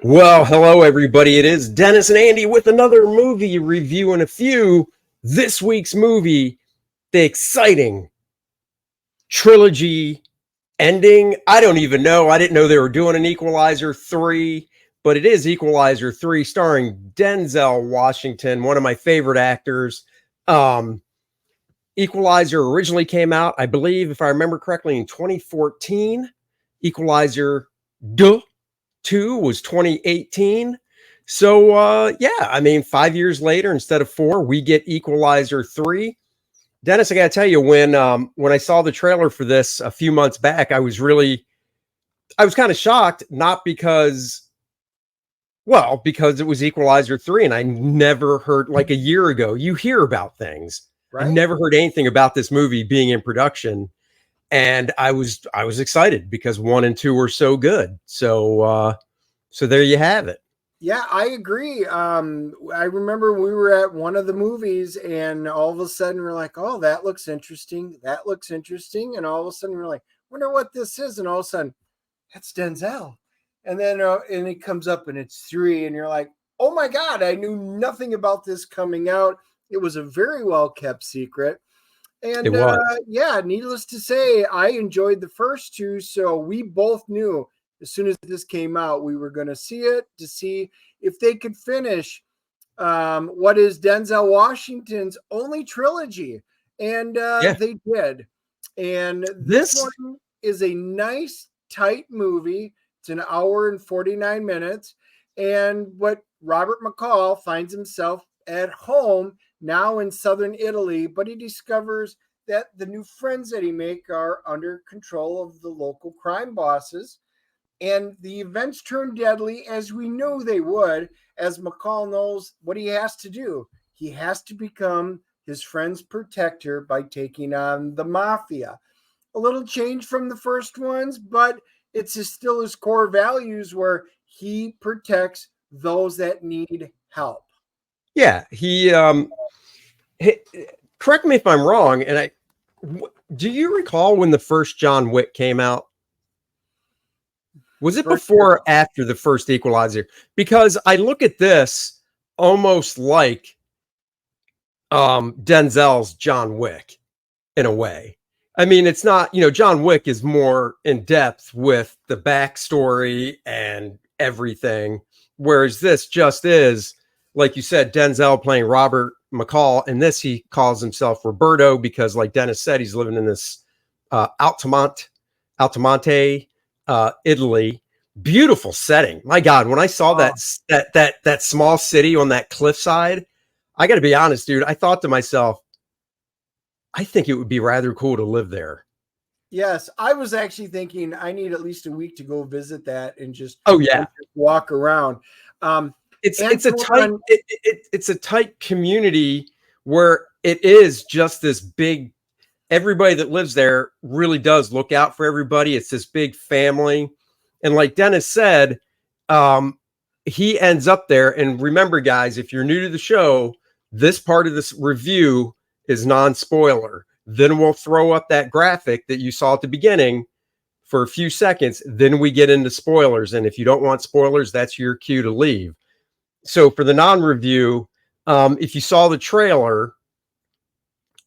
Well, hello everybody. It is Dennis and Andy with another movie review and a few. This week's movie, the exciting trilogy ending. I don't even know. I didn't know they were doing an Equalizer 3, but it is Equalizer 3 starring Denzel Washington, one of my favorite actors. Um, Equalizer originally came out, I believe, if I remember correctly, in 2014. Equalizer 2 was 2018. So yeah, I mean, 5 years later, instead of 4, we get Equalizer 3. Dennis, I gotta tell you, when I saw the trailer for this a few months back, I was kind of shocked, not because, well, because it was Equalizer 3, and I never heard, like a year ago, you hear about things. I Right? never heard anything about this movie being in production, and I was excited because 1 and 2 were so good. So there you have it. Yeah, I agree. I remember we were at one of the movies, and all of a sudden we're like, "Oh, that looks interesting. That looks interesting." And all of a sudden we're like, "Wonder what this is." And all of a sudden, that's Denzel. And then and it comes up, and it's 3, and you're like, "Oh my God! I knew nothing about this coming out." It was a very well kept secret. It And was. yeah, needless to say, I enjoyed the first two. So we both knew as soon as this came out, we were going to see it to see if they could finish what is Denzel Washington's only trilogy. And Yeah. they did. And this This one is a nice, tight movie. It's an hour and 49 minutes. And what Robert McCall finds himself at home now in southern Italy, but he discovers that the new friends that he make are under control of the local crime bosses. And the events turn deadly as we knew they would, as McCall knows what he has to do. He has to become his friend's protector by taking on the mafia. A little change from the first ones, but still his core values where he protects those that need help. Yeah, he correct me if I'm wrong, and do you recall when the first John Wick came out? Was it For before or sure. after the first Equalizer? Because I look at this almost like Denzel's John Wick in a way. I mean, it's not, John Wick is more in depth with the backstory and everything, whereas this just is, like you said, Denzel playing Robert McCall. In this, he calls himself Roberto because, like Dennis said, he's living in this Altamonte, Italy. Beautiful setting. My God, when I saw Oh, that small city on that cliffside, I got to be honest, dude. I thought to myself, I think it would be rather cool to live there. yes, I was actually thinking I need at least a week to go visit that Oh yeah, and just walk around. Um, it's a tight Antoine, it's a tight community where it is just this big. Everybody that lives there really does look out for everybody. It's this big family, and like Dennis said, um, he ends up there. And remember, guys, if you're new to the show, this part of this review is non-spoiler. Then we'll throw up that graphic that you saw at the beginning for a few seconds. Then we get into spoilers. And if you don't want spoilers, that's your cue to leave. So for the non-review, if you saw the trailer,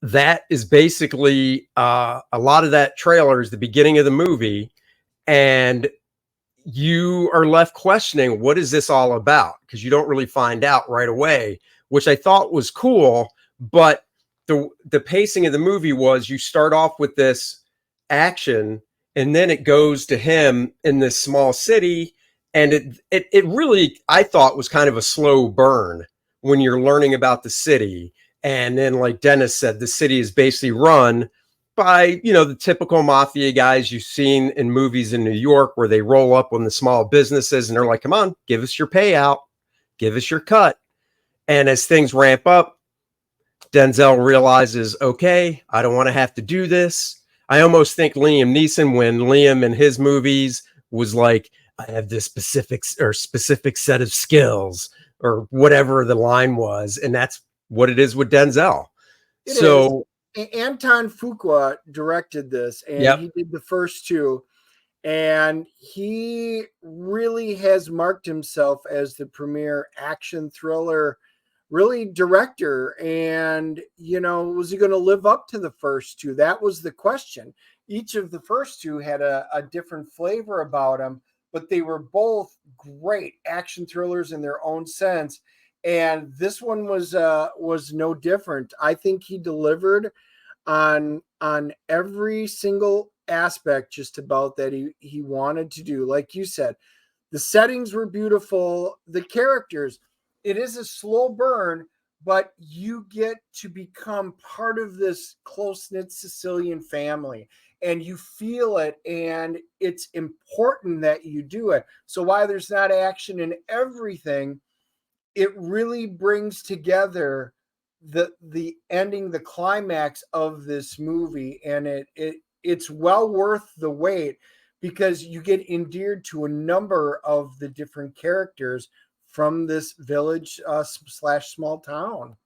that is basically a lot of that trailer is the beginning of the movie. And you are left questioning, what is this all about? Because you don't really find out right away, which I thought was cool. But the pacing of the movie was, you start off with this action, and then it goes to him in this small city, and it really, I thought, was kind of a slow burn when you're learning about the city. And then, like Dennis said, the city is basically run by, the typical mafia guys you've seen in movies in New York, where they roll up on the small businesses and they're like, come on, give us your payout, give us your cut. And as things ramp up, Denzel realizes, okay, I don't want to have to do this. I almost think Liam Neeson, when Liam in his movies was like, I have this specific set of skills, or whatever the line was. And that's what it is with Denzel. it is. So, Anton Fuqua directed this, and yep. he did the first two. And he really has marked himself as the premier action thriller really director. And was he going to live up to the first two? That was the question. Each of the first two had a different flavor about them, but they were both great action thrillers in their own sense. And this one was no different. I think he delivered on every single aspect just about that he wanted to do. Like you said, the settings were beautiful, the characters. It is a slow burn, but you get to become part of this close-knit Sicilian family, and you feel it, and it's important that you do it. So while there's not action in everything, it really brings together the ending, the climax of this movie, and it's well worth the wait, because you get endeared to a number of the different characters from this village slash small town.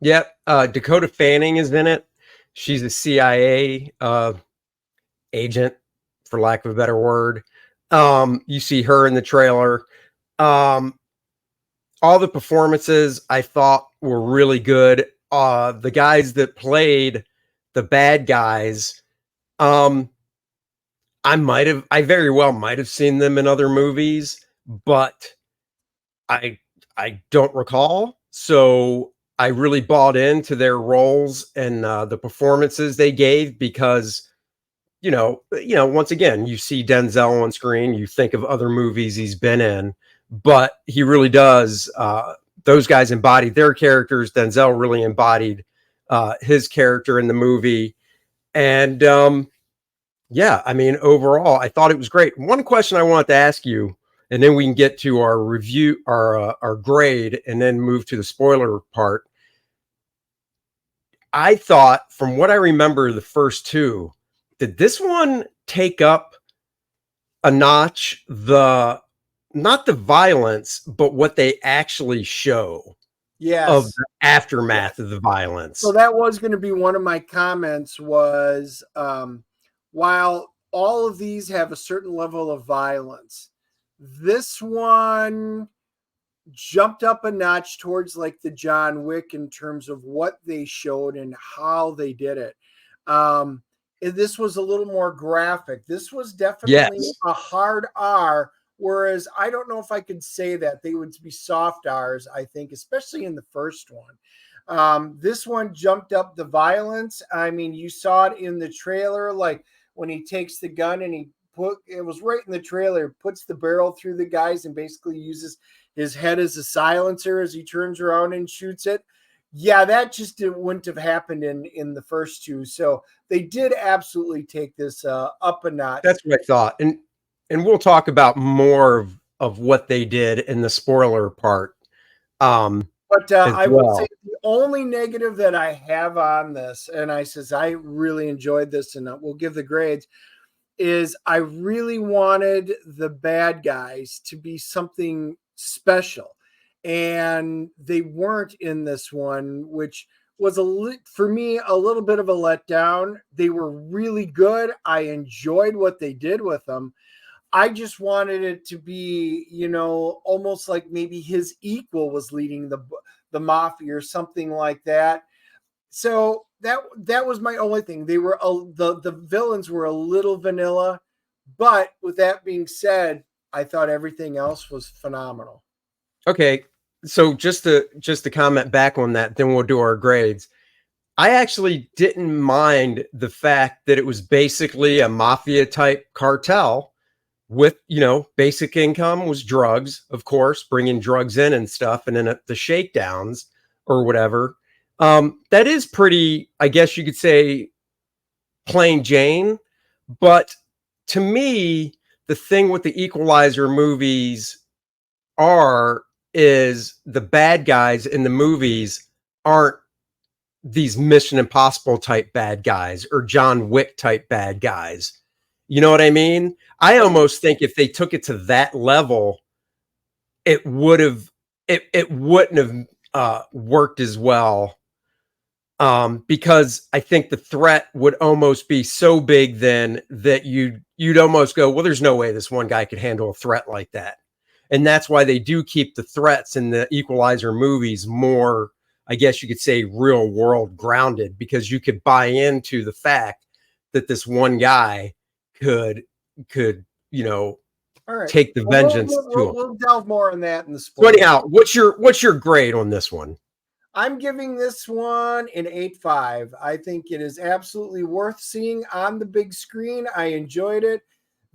Yep. Dakota Fanning is in it. She's a CIA agent, for lack of a better word. You see her in the trailer. All the performances I thought were really good. The guys that played the bad guys, I very well might have seen them in other movies, but I don't recall. So I really bought into their roles and the performances they gave, because once again, you see Denzel on screen, you think of other movies he's been in, but he really does. Those guys embodied their characters. Denzel really embodied his character in the movie. And yeah, I mean, overall, I thought it was great. One question I wanted to ask you, and then we can get to our review, our grade, and then move to the spoiler part. I thought, from what I remember, the first two, did this one take up a notch, not the violence, but what they actually show of the aftermath of the violence? So that was going to be one of my comments, was while all of these have a certain level of violence, this one jumped up a notch towards like the John Wick in terms of what they showed and how they did it. This was a little more graphic. This was definitely a hard R, whereas I don't know if I could say that. They would be soft R's, I think, especially in the first one. This one jumped up the violence. I mean, you saw it in the trailer, like when he takes the gun and it was right in the trailer, puts the barrel through the guys and basically uses his head as a silencer as he turns around and shoots it. Yeah, that just wouldn't have happened in the first two. So they did absolutely take this up a notch. That's what I thought. And we'll talk about more of what they did in the spoiler part. But I would say the only negative that I have on this, and I says I really enjoyed this, and we'll give the grades, is I really wanted the bad guys to be something special, and they weren't in this one, which was for me a little bit of a letdown. They were really good. I enjoyed what they did with them. I just wanted it to be, almost like maybe his equal was leading the mafia or something like that. So that was my only thing. They were the villains were a little vanilla, but with that being said, I thought everything else was phenomenal. Okay, so just to comment back on that, then we'll do our grades. I actually didn't mind the fact that it was basically a mafia type cartel with, basic income was drugs, of course, bringing drugs in and stuff, and then the shakedowns or whatever. That is pretty, I guess you could say, plain Jane. But to me, the thing with the Equalizer movies is the bad guys in the movies aren't these Mission Impossible type bad guys or John Wick type bad guys. You know what I mean? I almost think if they took it to that level, it wouldn't have worked as well. because I think the threat would almost be so big then that you'd almost go, well, there's no way this one guy could handle a threat like that. And that's why they do keep the threats in the Equalizer movies more, I guess you could say, real world grounded, because you could buy into the fact that this one guy could, All right. take the vengeance to him. We'll delve more on that in the So spoilers. anyhow, what's your grade on this one? I'm giving this one an 8.5. I think it is absolutely worth seeing on the big screen. I enjoyed it.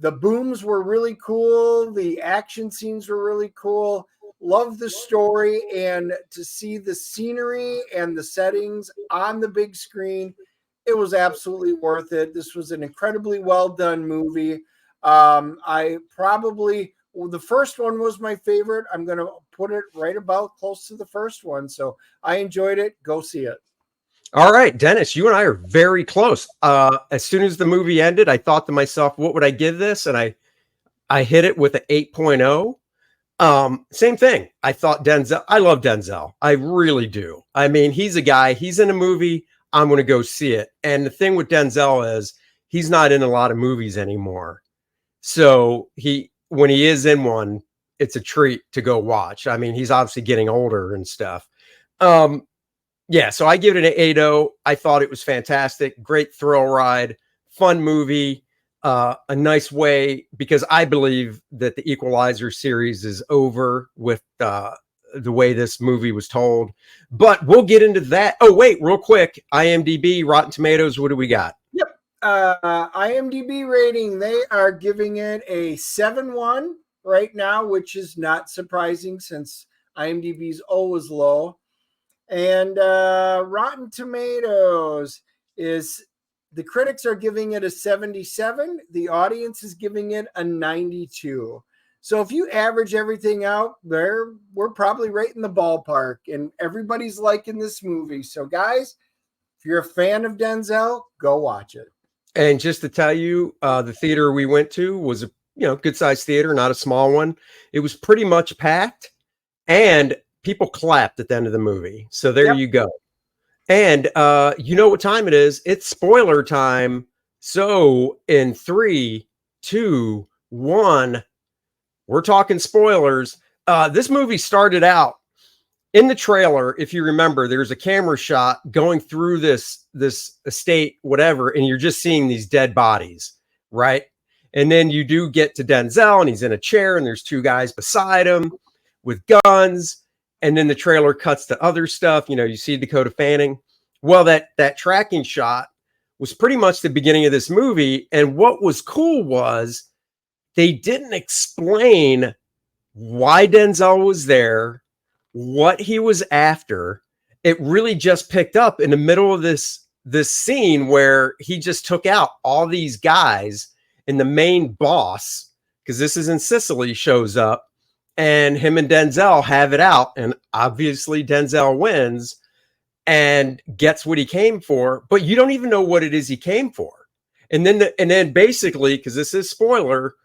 The booms were really cool. The action scenes were really cool. Love the story, and to see the scenery and the settings on the big screen, it was absolutely worth it. This was an incredibly well done movie. The first one was my favorite. I'm going to put it right about close to the first one. So I enjoyed it. Go see it. All right, Dennis, you and I are very close. As soon as the movie ended, I thought to myself, what would I give this? And I hit it with an 8.0. Same thing. I thought Denzel, I love Denzel. I really do. I mean, he's a guy, he's in a movie, I'm going to go see it. And the thing with Denzel is he's not in a lot of movies anymore. So when he is in one, it's a treat to go watch. I mean, he's obviously getting older and stuff. Yeah, so I give it an 8.0. I thought it was fantastic. Great thrill ride, fun movie, a nice way, because I believe that the Equalizer series is over with the way this movie was told. But we'll get into that. Oh, wait, real quick. IMDb, Rotten Tomatoes, what do we got? Yep. IMDb rating, they are giving it a 7.1 right now, which is not surprising since IMDb's always low. And Rotten Tomatoes the critics are giving it a 77. The audience is giving it a 92. So if you average everything out, we're probably right in the ballpark, and everybody's liking this movie. So guys, if you're a fan of Denzel, go watch it. And just to tell you, the theater we went to was a good sized theater, not a small one. It was pretty much packed, and people clapped at the end of the movie. So there you go. And you know what time it is? It's spoiler time. So in 3, 2, 1, we're talking spoilers. This movie started out in the trailer. If you remember, there's a camera shot going through this estate, whatever, and you're just seeing these dead bodies, right? And then you do get to Denzel, and he's in a chair, and there's 2 guys beside him with guns. And then the trailer cuts to other stuff. You see Dakota Fanning. Well, that tracking shot was pretty much the beginning of this movie. And what was cool was they didn't explain why Denzel was there, what he was after. It really just picked up in the middle of this scene where he just took out all these guys, and the main boss, because this is in Sicily, shows up. And him and Denzel have it out. And obviously Denzel wins and gets what he came for. But you don't even know what it is he came for. And then basically, because this is spoiler,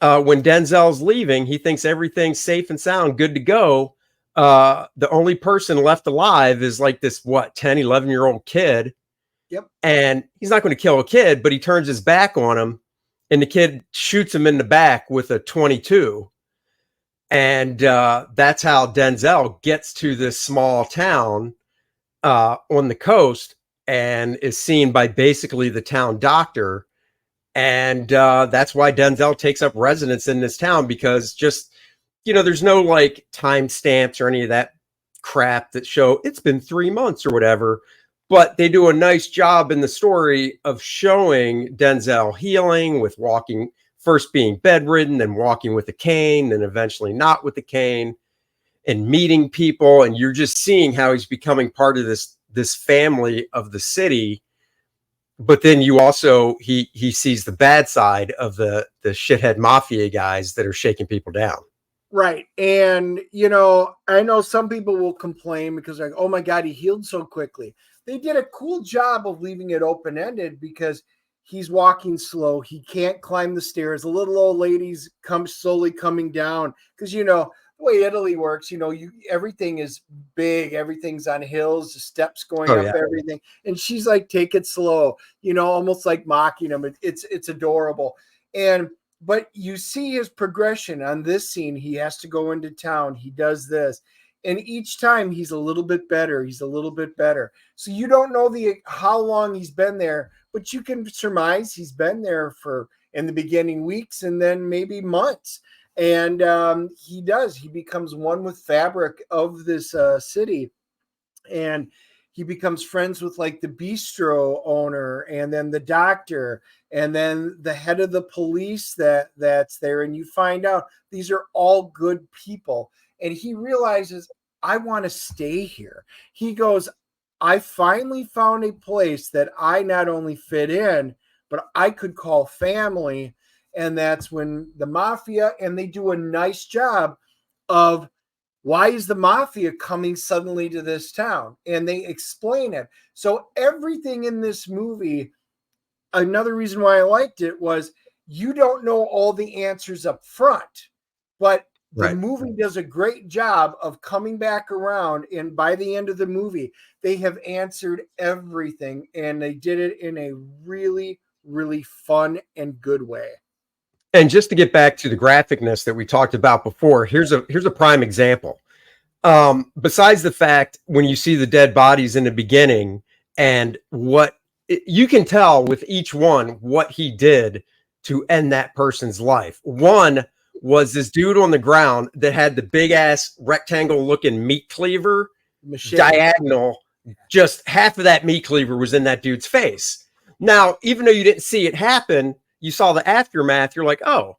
when Denzel's leaving, he thinks everything's safe and sound, good to go. The only person left alive is like this, 10, 11-year-old kid. Yep. And he's not going to kill a kid, but he turns his back on him. And the kid shoots him in the back with a .22. And that's how Denzel gets to this small town on the coast, and is seen by basically the town doctor. And that's why Denzel takes up residence in this town, because just, there's no like time stamps or any of that crap that show it's been 3 months or whatever. But they do a nice job in the story of showing Denzel healing with walking, first being bedridden, then walking with a cane, then eventually not with the cane, and meeting people. And you're just seeing how he's becoming part of this family of the city. But then you also, he sees the bad side of the shithead mafia guys that are shaking people down. Right. And, I know some people will complain because like, oh my God, he healed so quickly. They did a cool job of leaving it open-ended, because he's walking slow. He can't climb the stairs. The little old lady's slowly coming down, because, the way Italy works, everything is big, everything's on hills, the steps going Oh up, yeah. everything. And she's like, take it slow, almost like mocking him. It's adorable. But you see his progression on this scene. He has to go into town. He does this. And each time he's a little bit better. He's a little bit better. So you don't know how long he's been there, but you can surmise he's been there for, in the beginning, weeks and then maybe months. And he becomes one with fabric of this city. And he becomes friends with like the bistro owner and then the doctor and then the head of the police that's there. And you find out these are all good people. And he realizes, I want to stay here. He goes, I finally found a place that I not only fit in, but I could call family. And that's when the mafia, and they do a nice job of, why is the mafia coming suddenly to this town? And they explain it. So everything in this movie, another reason why I liked it was you don't know all the answers up front, but the movie does a great job of coming back around. And by the end of the movie, they have answered everything. And they did it in a really, really fun and good way. And just to get back to the graphicness that we talked about before, here's a prime example. Besides the fact when you see the dead bodies in the beginning and you can tell with each one what he did to end that person's life. One was this dude on the ground that had the big ass rectangle looking meat cleaver diagonal. Just half of that meat cleaver was in that dude's face. Now, even though you didn't see it happen, you saw the aftermath. You're like, oh,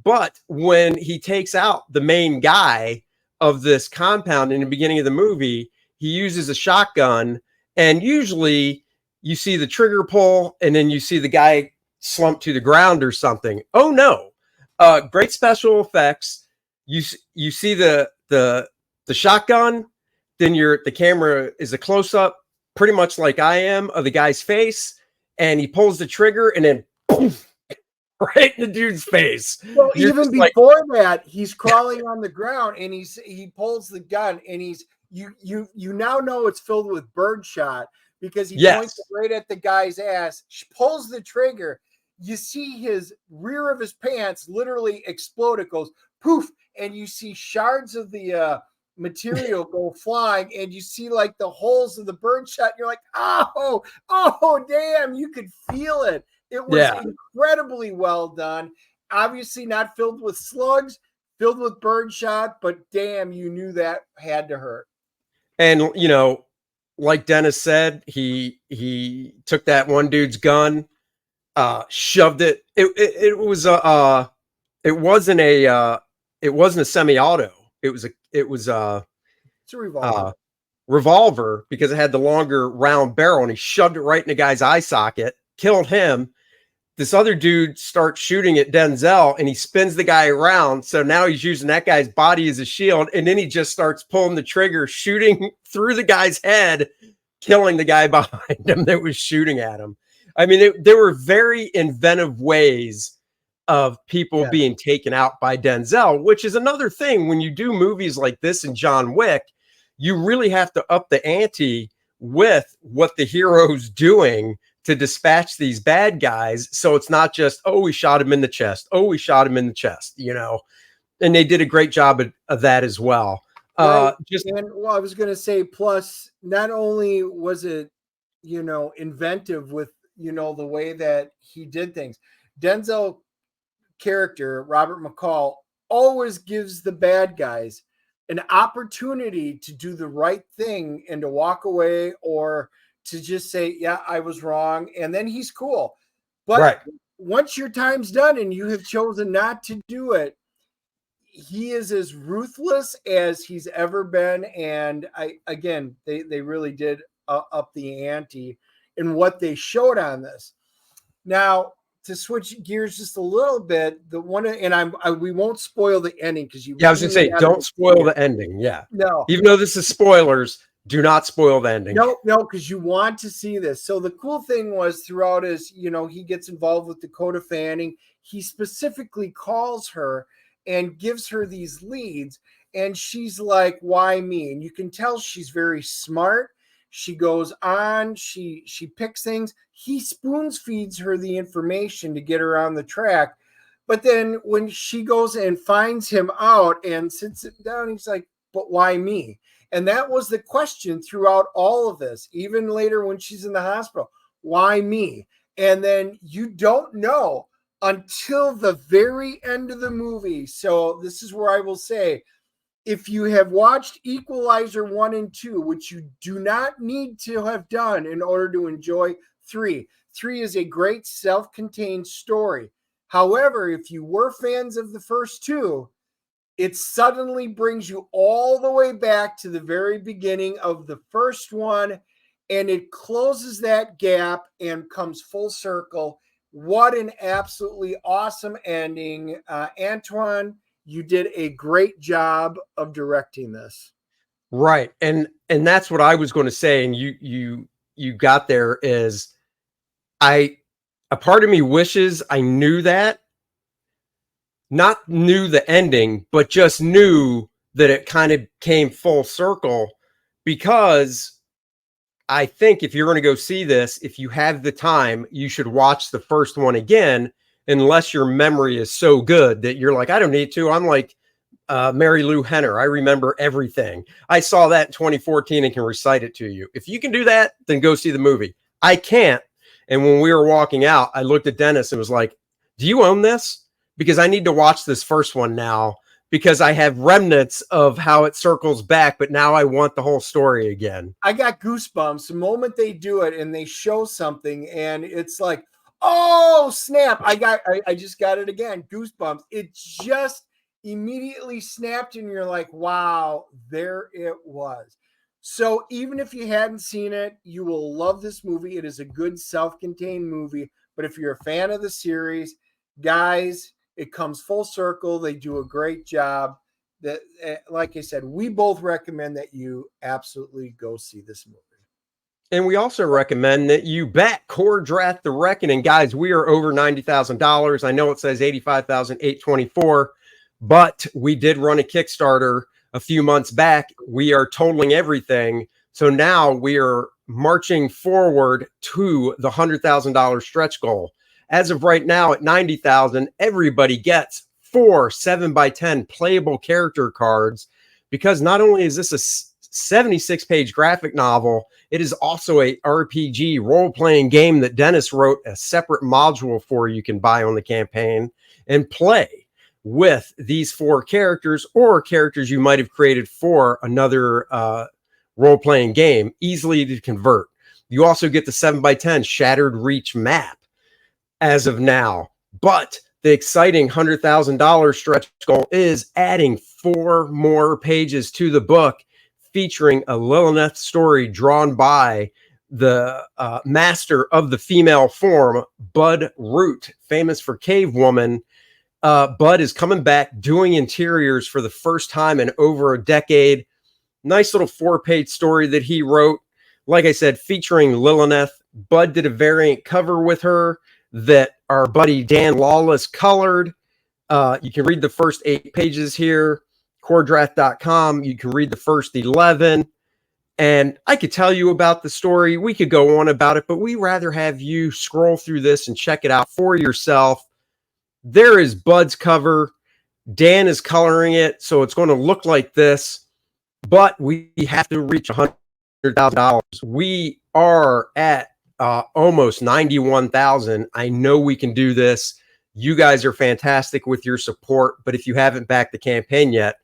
but when he takes out the main guy of this compound in the beginning of the movie, he uses a shotgun, and usually you see the trigger pull and then you see the guy slump to the ground or something. Oh no. Great special effects. You see the shotgun, then the camera is a close up, pretty much like I am, of the guy's face, and he pulls the trigger and then poof, right in the dude's face. Well, even before that, he's crawling on the ground and he pulls the gun and you now know it's filled with birdshot because he points right at the guy's ass, pulls the trigger. You see his rear of his pants literally explode. It goes poof, and you see shards of the material go flying, and you see like the holes of the birdshot. You're like, oh, damn! You could feel it. It was incredibly well done. Obviously not filled with slugs, filled with birdshot, but damn, you knew that had to hurt. And, like Dennis said, he took that one dude's gun, shoved it. It wasn't a semi-auto. It was a revolver. Revolver, because it had the longer round barrel, and he shoved it right in the guy's eye socket, killed him. This other dude starts shooting at Denzel, and he spins the guy around. So now he's using that guy's body as a shield. And then he just starts pulling the trigger, shooting through the guy's head, killing the guy behind him that was shooting at him. I mean, there were very inventive ways of people being taken out by Denzel, which is another thing. When you do movies like this and John Wick, you really have to up the ante with what the hero's doing to dispatch these bad guys. So it's not just, oh, we shot him in the chest. Oh, we shot him in the chest, and they did a great job of that as well. Right. I was going to say, plus not only was it, inventive with, the way that he did things, Denzel character, Robert McCall, always gives the bad guys an opportunity to do the right thing and to walk away or to just say, yeah, I was wrong. And then he's cool. But once your time's done and you have chosen not to do it, he is as ruthless as he's ever been. And they really did up the ante in what they showed on this. Now, to switch gears just a little bit, we won't spoil the ending because I was gonna say, don't spoil the ending. Yeah, no, even though this is spoilers, do not spoil the ending. No, because you want to see this. So the cool thing was throughout is, he gets involved with Dakota Fanning. He specifically calls her and gives her these leads. And she's like, why me? And you can tell she's very smart. She goes on, she picks things. He spoon feeds her the information to get her on the track. But then when she goes and finds him out and sits him down, he's like, but why me? And that was the question throughout all of this, even later when she's in the hospital. Why me? And then you don't know until the very end of the movie. So this is where I will say, if you have watched Equalizer 1 and 2, which you do not need to have done in order to enjoy 3, 3 is a great self-contained story. However, if you were fans of the first two, it suddenly brings you all the way back to the very beginning of the first one, and it closes that gap and comes full circle. What an absolutely awesome ending. Antoine, you did a great job of directing this. Right. And that's what I was going to say. And you got there is a part of me wishes I knew that, not knew the ending, but just knew that it kind of came full circle, because I think if you're going to go see this, if you have the time, you should watch the first one again, unless your memory is so good that you're like, I don't need to. I'm like Mary Lou Henner. I remember everything. I saw that in 2014 and can recite it to you. If you can do that, then go see the movie. I can't. And when we were walking out, I looked at Dennis and was like, do you own this? Because I need to watch this first one now, because I have remnants of how it circles back, but now I want the whole story again. I got goosebumps the moment they do it and they show something and it's like, oh snap. I just got it again. Goosebumps. It just immediately snapped and you're like, wow, there it was. So even if you hadn't seen it, you will love this movie. It is a good self-contained movie. But if you're a fan of the series, guys, it comes full circle. They do a great job. That, like I said, we both recommend that you absolutely go see this movie. And we also recommend that you back Kor-Drath The Reckoning. Guys, we are over $90,000. I know it says $85,824, but we did run a Kickstarter a few months back. We are totaling everything. So now we are marching forward to the $100,000 stretch goal. As of right now at 90,000, everybody gets 4 7x10 playable character cards, because not only is this a 76-page graphic novel, it is also a RPG role-playing game that Dennis wrote a separate module for you can buy on the campaign and play with these 4 characters or characters you might have created for another role-playing game, easily to convert. You also get the 7x10 Shattered Reach map as of now, but the exciting $100,000 stretch goal is adding 4 more pages to the book, featuring a Lilineth story drawn by the master of the female form, Bud Root, famous for Cave Woman. Bud is coming back doing interiors for the first time in over a decade. Nice little 4-page story that he wrote. Like I said, featuring Lilineth. Bud did a variant cover with her that our buddy Dan Lawless colored. You can read the first 8 pages here, Kor-Drath.com. You can read the first 11. And I could tell you about the story. We could go on about it, but we rather have you scroll through this and check it out for yourself. There is Bud's cover. Dan is coloring it, so it's going to look like this. But we have to reach $100,000. We are at almost 91,000. I know we can do this. You guys are fantastic with your support, but if you haven't backed the campaign yet,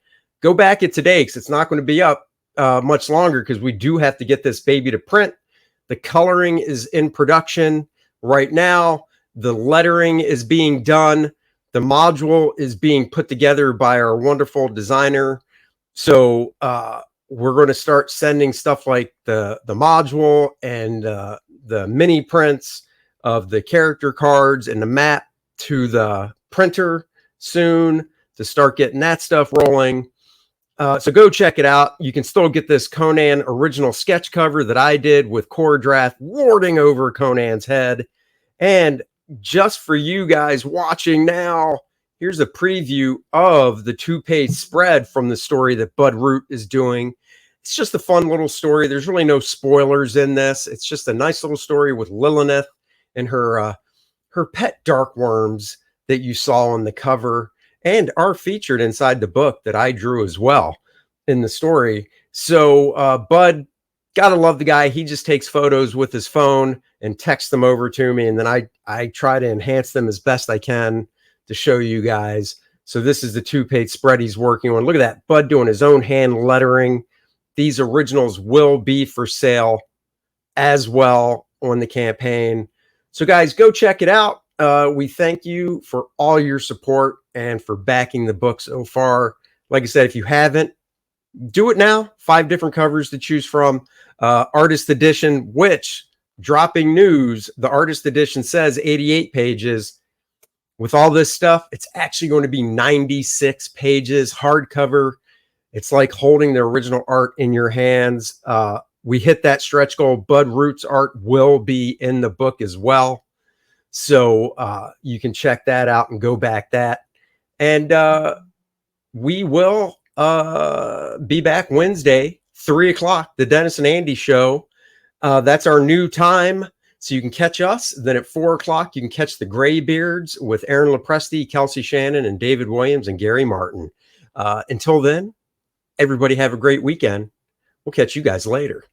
go back it today, because it's not going to be up much longer, because we do have to get this baby to print. The coloring is in production right now. The lettering is being done. The module is being put together by our wonderful designer. So we're going to start sending stuff like the module and the mini prints of the character cards and the map to the printer soon to start getting that stuff rolling. So go check it out. You can still get this Conan original sketch cover that I did with Kor-Drath warding over Conan's head. And just for you guys watching now, here's a preview of the 2-page spread from the story that Bud Root is doing. It's just a fun little story. There's really no spoilers in this. It's just a nice little story with Lilineth and her pet dark worms that you saw on the cover and are featured inside the book that I drew as well in the story. So Bud, gotta love the guy. He just takes photos with his phone and texts them over to me, and then I try to enhance them as best I can to show you guys. So this is the 2-page spread he's working on. Look at that, Bud doing his own hand lettering. These originals will be for sale as well on the campaign. So guys, go check it out. We thank you for all your support and for backing the book so far. Like I said, if you haven't, do it now. 5 different covers to choose from. Artist edition, which, dropping news, the artist edition says 88 pages. With all this stuff, it's actually going to be 96 pages, hardcover. It's like holding the original art in your hands. We hit that stretch goal. Bud Root's art will be in the book as well. So you can check that out and go back that. And we will be back Wednesday, 3 o'clock, the Dennis and Andy show. That's our new time. So you can catch us. Then at 4 o'clock, you can catch the Graybeards with Aaron Lopresti, Kelsey Shannon, and David Williams and Gary Martin. Until then, everybody have a great weekend. We'll catch you guys later.